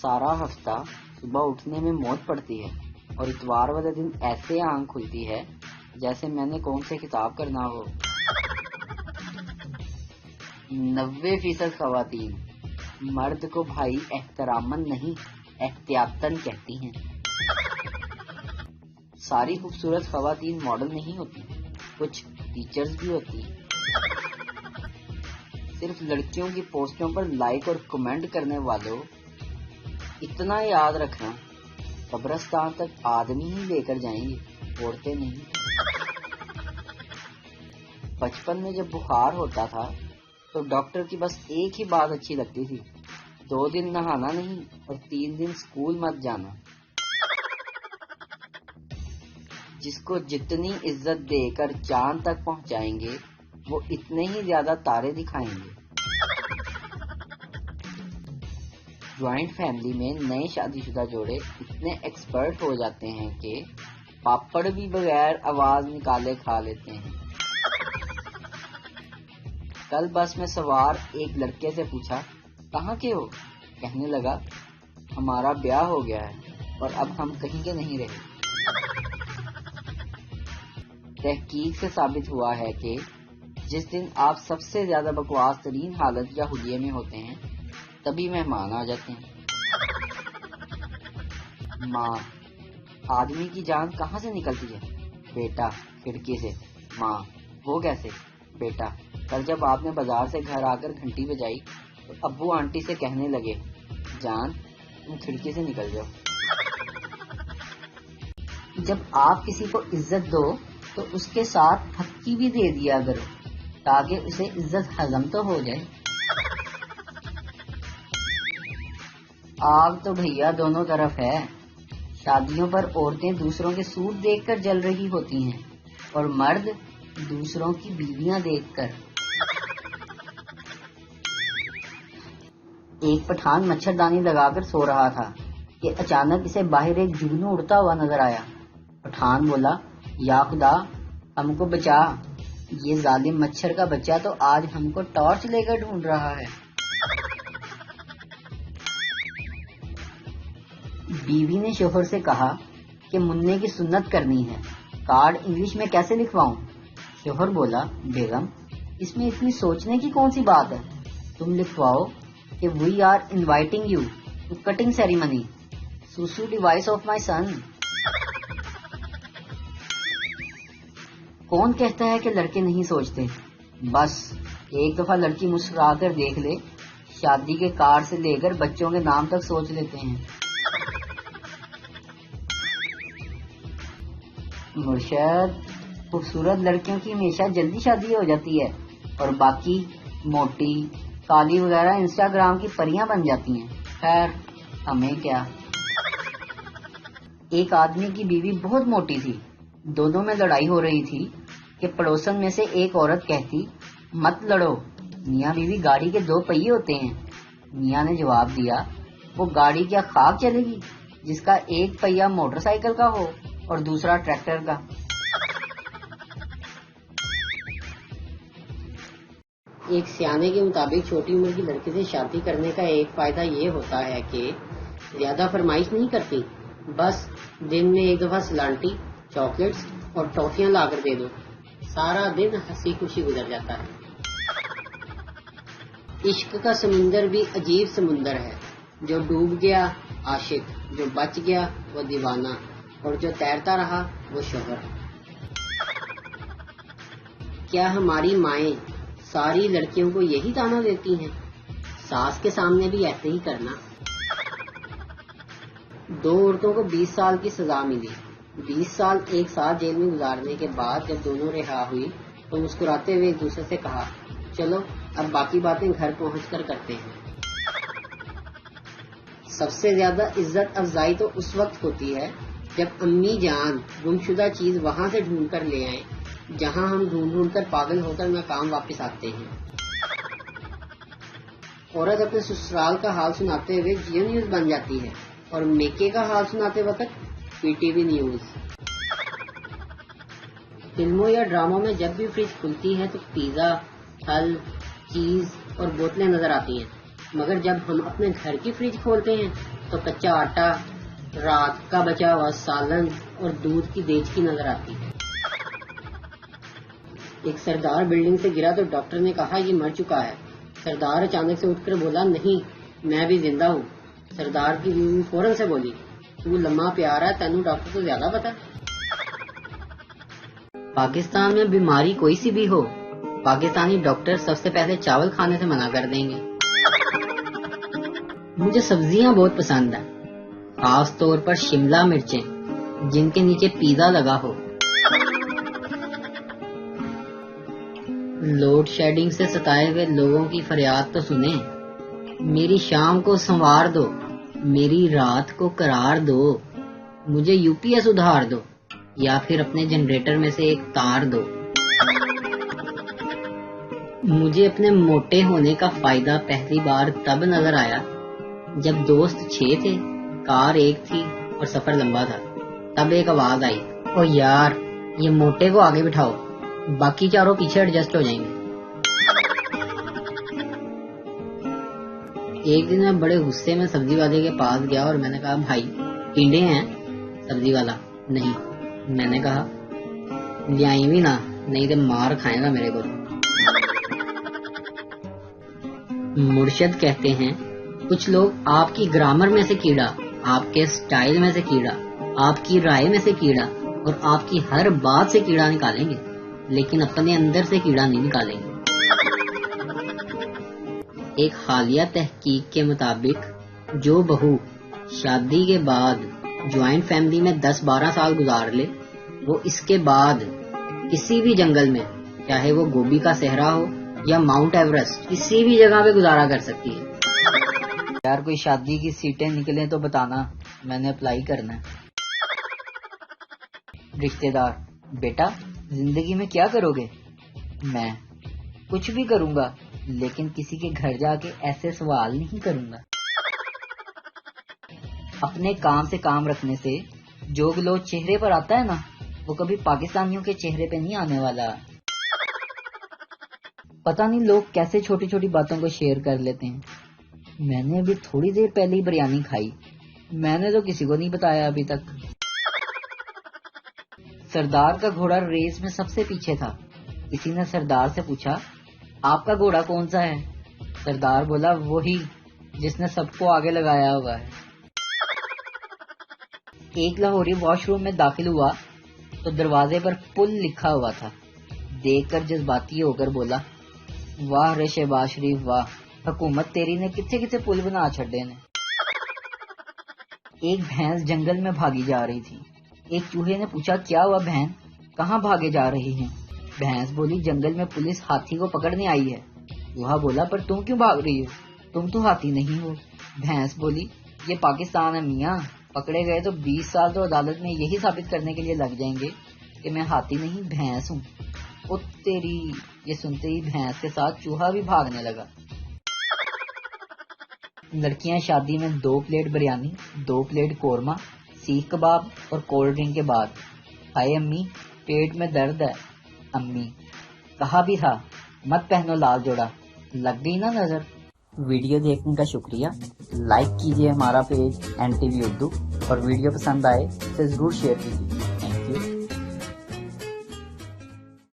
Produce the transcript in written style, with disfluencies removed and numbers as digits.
سارا ہفتہ صبح اٹھنے میں موت پڑتی ہے اور اتوار والے دن ایسے آنکھ کھلتی ہے جیسے میں نے کون سے خطاب کرنا ہو۔ 90% خواتین مرد کو بھائی احتراماً نہیں احتیاطاً کہتی ہیں۔ ساری خوبصورت خواتین ماڈل نہیں ہوتی، کچھ ٹیچرز بھی ہوتی ہیں۔ صرف لڑکیوں کی پوسٹوں پر لائک اور کمنٹ کرنے والوں، اتنا یاد رکھنا قبرستان تک آدمی ہی لے کر جائیں گے، عورتیں نہیں۔ بچپن میں جب بخار ہوتا تھا تو ڈاکٹر کی بس ایک ہی بات اچھی لگتی تھی، 2 دن نہانا نہیں اور 3 دن اسکول مت جانا۔ جس کو جتنی عزت دے کر چاند تک پہنچائیں گے وہ اتنے ہی زیادہ تارے دکھائیں گے۔ جوائنٹ فیملی میں نئے شادی شدہ جوڑے اتنے ایکسپرٹ ہو جاتے ہیں کہ پاپڑ بھی بغیر آواز نکالے کھا لیتے ہیں۔ کل بس میں سوار ایک لڑکے سے پوچھا، کہاں کے ہو؟ کہنے لگا، ہمارا بیاہ ہو گیا ہے اور اب ہم کہیں کے نہیں رہے۔ تحقیق سے ثابت ہوا ہے کہ جس دن آپ سب سے زیادہ بکواس ترین حالت یا حلیے میں ہوتے ہیں تبھی مہمان آ جاتے ہیں۔ ماں، آدمی کی جان کہاں سے نکلتی ہے؟ بیٹا، کھڑکی سے۔ ماں، وہ کیسے؟ بیٹا، کل جب آپ نے بازار سے گھر آ کر گھنٹی بجائی تو ابو آنٹی سے کہنے لگے، جان تم کھڑکی سے نکل جاؤ۔ جب آپ کسی کو عزت دو تو اس کے ساتھ پھکی بھی دے دیا کرو تاکہ اسے عزت ہضم تو ہو جائے۔ آگ تو بھیا دونوں طرف ہے۔ شادیوں پر عورتیں دوسروں کے سوٹ دیکھ کر جل رہی ہوتی ہیں اور مرد دوسروں کی بیویاں دیکھ کر۔ ایک پٹھان مچھردانی لگا کر سو رہا تھا کہ اچانک اسے باہر ایک جگنو اڑتا ہوا نظر آیا۔ پٹھان بولا، یا خدا ہم کو بچا، یہ ظالم مچھر کا بچہ تو آج ہم کو ٹارچ لے کر ڈھونڈ رہا ہے۔ بیوی نے شوہر سے کہا کہ منع کی سنت کرنی ہے، کارڈ انگلش میں کیسے لکھواؤں؟ شوہر بولا، بیگم اس میں اتنی سوچنے کی کون سی بات ہے، تم لکھواؤ کہ we are inviting you to cutting ceremony, سوسو ڈیوائس آف مائی سن۔ کون کہتا ہے کہ لڑکے نہیں سوچتے؟ بس ایک دفعہ لڑکی مسکرا کر دیکھ لے، شادی کے کارڈ سے لے کر بچوں کے نام تک سوچ لیتے ہیں۔ مرشد، خوبصورت لڑکیوں کی ہمیشہ جلدی شادی ہو جاتی ہے اور باقی موٹی کالی وغیرہ انسٹاگرام کی پریاں بن جاتی ہیں۔ خیر ہمیں کیا۔ ایک آدمی کی بیوی بہت موٹی تھی، دونوں میں لڑائی ہو رہی تھی کہ پڑوسن میں سے ایک عورت کہتی، مت لڑو، میاں بیوی گاڑی کے 2 پہیے ہوتے ہیں۔ میاں نے جواب دیا، وہ گاڑی کیا خاک چلے گی جس کا ایک پہیہ موٹر سائیکل کا ہو اور دوسرا ٹریکٹر کا۔ ایک سیانے کے مطابق چھوٹی عمر کی لڑکی سے شادی کرنے کا ایک فائدہ یہ ہوتا ہے کہ زیادہ فرمائش نہیں کرتی، بس دن میں ایک دفعہ سلانٹی، چاکلیٹس اور ٹافیاں لا کر دے دو، سارا دن ہنسی خوشی گزر جاتا ہے۔ عشق کا سمندر بھی عجیب سمندر ہے، جو ڈوب گیا عاشق، جو بچ گیا وہ دیوانہ اور جو تیرتا رہا وہ شوہر۔ کیا ہماری مائیں ساری لڑکیوں کو یہی تانا دیتی ہیں؟ ساس کے سامنے بھی ایسے ہی کرنا۔ 2 عورتوں کو 20 سال کی سزا ملی۔ 20 سال ایک ساتھ جیل میں گزارنے کے بعد جب دونوں رہا ہوئی تو مسکراتے ہوئے ایک دوسرے سے کہا، چلو اب باقی باتیں گھر پہنچ کر کرتے ہیں۔ سب سے زیادہ عزت افزائی تو اس وقت ہوتی ہے جب امی جان گمشدہ چیز وہاں سے ڈھونڈ کر لے آئیں جہاں ہم ڈھونڈ کر پاگل ہو کر ناکام واپس آتے ہیں۔ عورت اپنے سسرال کا حال سناتے ہوئے جیو نیوز بن جاتی ہے اور میکے کا حال سناتے وقت پی ٹی وی نیوز۔ فلموں یا ڈراموں میں جب بھی فریج کھلتی ہے تو پیزا، پھل، چیز اور بوتلیں نظر آتی ہیں، مگر جب ہم اپنے گھر کی فریج کھولتے ہیں تو کچا آٹا، رات کا بچا ہوا سالن اور دودھ کی دیچکی نظر آتی۔ ایک سردار بلڈنگ سے گرا تو ڈاکٹر نے کہا یہ مر چکا ہے۔ سردار اچانک سے اٹھ کر بولا نہیں، میں بھی زندہ ہوں۔ سردار کی بیوی فوراً سے بولی تو لمحہ پیارا ہے، تینوں ڈاکٹر کو زیادہ پتا۔ پاکستان میں بیماری کوئی سی بھی ہو، پاکستانی ڈاکٹر سب سے پہلے چاول کھانے سے منع کر دیں گے۔ مجھے سبزیاں بہت پسند ہیں، خاص طور پر شملہ مرچیں جن کے نیچے پیزا لگا ہو۔ لوڈ شیڈنگ سے ستائے ہوئے لوگوں کی فریاد تو سنیں، میری شام کو سنوار دو، میری رات کو قرار دو، مجھے یو پی ایس ادھار دو یا پھر اپنے جنریٹر میں سے ایک تار دو۔ مجھے اپنے موٹے ہونے کا فائدہ پہلی بار تب نظر آیا جب دوست 6 تھے، کار ایک تھی اور سفر لمبا تھا۔ تب ایک آواز آئی، او یار یہ موٹے کو آگے بٹھاؤ، باقی چاروں پیچھے ایڈجسٹ ہو جائیں گے۔ ایک دن میں بڑے غصے میں سبزی والے کے پاس گیا اور میں نے کہا بھائی ٹنڈے ہیں؟ سبزی والا نہیں۔ میں نے کہا لے آئی بھی نہ، نہیں تو مار کھائے گا میرے کو۔ مرشد کہتے ہیں کچھ لوگ آپ کی گرامر میں سے کیڑا، آپ کے سٹائل میں سے کیڑا، آپ کی رائے میں سے کیڑا اور آپ کی ہر بات سے کیڑا نکالیں گے، لیکن اپنے اندر سے کیڑا نہیں نکالیں گے۔ ایک حالیہ تحقیق کے مطابق جو بہو شادی کے بعد جوائنٹ فیملی میں 10-12 سال گزار لے، وہ اس کے بعد کسی بھی جنگل میں، چاہے وہ گوبی کا صحرا ہو یا ماؤنٹ ایورسٹ، کسی بھی جگہ پہ گزارا کر سکتی ہے۔ یار کوئی شادی کی سیٹیں نکلیں تو بتانا، میں نے اپلائی کرنا ہے۔ رشتہ دار، بیٹا زندگی میں کیا کرو گے؟ میں کچھ بھی کروں گا، لیکن کسی کے گھر جا کے ایسے سوال نہیں کروں گا۔ اپنے کام سے کام رکھنے سے جو گلو چہرے پر آتا ہے نا، وہ کبھی پاکستانیوں کے چہرے پہ نہیں آنے والا۔ پتہ نہیں لوگ کیسے چھوٹی چھوٹی باتوں کو شیئر کر لیتے ہیں۔ میں نے ابھی تھوڑی دیر پہلے ہی بریانی کھائی، میں نے تو کسی کو نہیں بتایا ابھی تک۔ سردار کا گھوڑا ریس میں سب سے پیچھے تھا۔ کسی نے سردار سے پوچھا آپ کا گھوڑا کون سا ہے؟ سردار بولا وہی جس نے سب کو آگے لگایا ہوا ہے۔ ایک لاہوری واش روم میں داخل ہوا تو دروازے پر پل لکھا ہوا تھا۔ دیکھ کر جذباتی ہو کر بولا واہ رے شہباز شریف واہ، حکومت تیری نے کتنے کتنے پل بنا چھڑے نے۔ ایک بھینس جنگل میں بھاگی جا رہی تھی۔ ایک چوہے نے پوچھا کیا ہوا بہن، کہاں بھاگے جا رہی ہیں؟ بھینس بولی جنگل میں پولیس ہاتھی کو پکڑنے آئی ہے۔ چوہا بولا پر تم کیوں بھاگ رہی ہو، تم تو ہاتھی نہیں ہو۔ بھینس بولی یہ پاکستان ہے میاں، پکڑے گئے تو 20 سال تو عدالت میں یہی ثابت کرنے کے لیے لگ جائیں گے کہ میں ہاتھی نہیں بھینس ہوں۔ او تیری! یہ سنتے ہی بھینس کے ساتھ چوہا بھی بھاگنے لگا۔ لڑکیاں شادی میں 2 پلیٹ بریانی، 2 پلیٹ قورمہ، سیخ کباب اور کولڈ ڈرنک کے بعد ہائے امی پیٹ میں درد ہے۔ امی کہا بھی تھا مت پہنو لال جوڑا، لگ گئی نا نظر۔ ویڈیو دیکھنے کا شکریہ، لائک کیجیے ہمارا پیج NTV اردو، اور ویڈیو پسند آئے تو ضرور شیئر کیجیے۔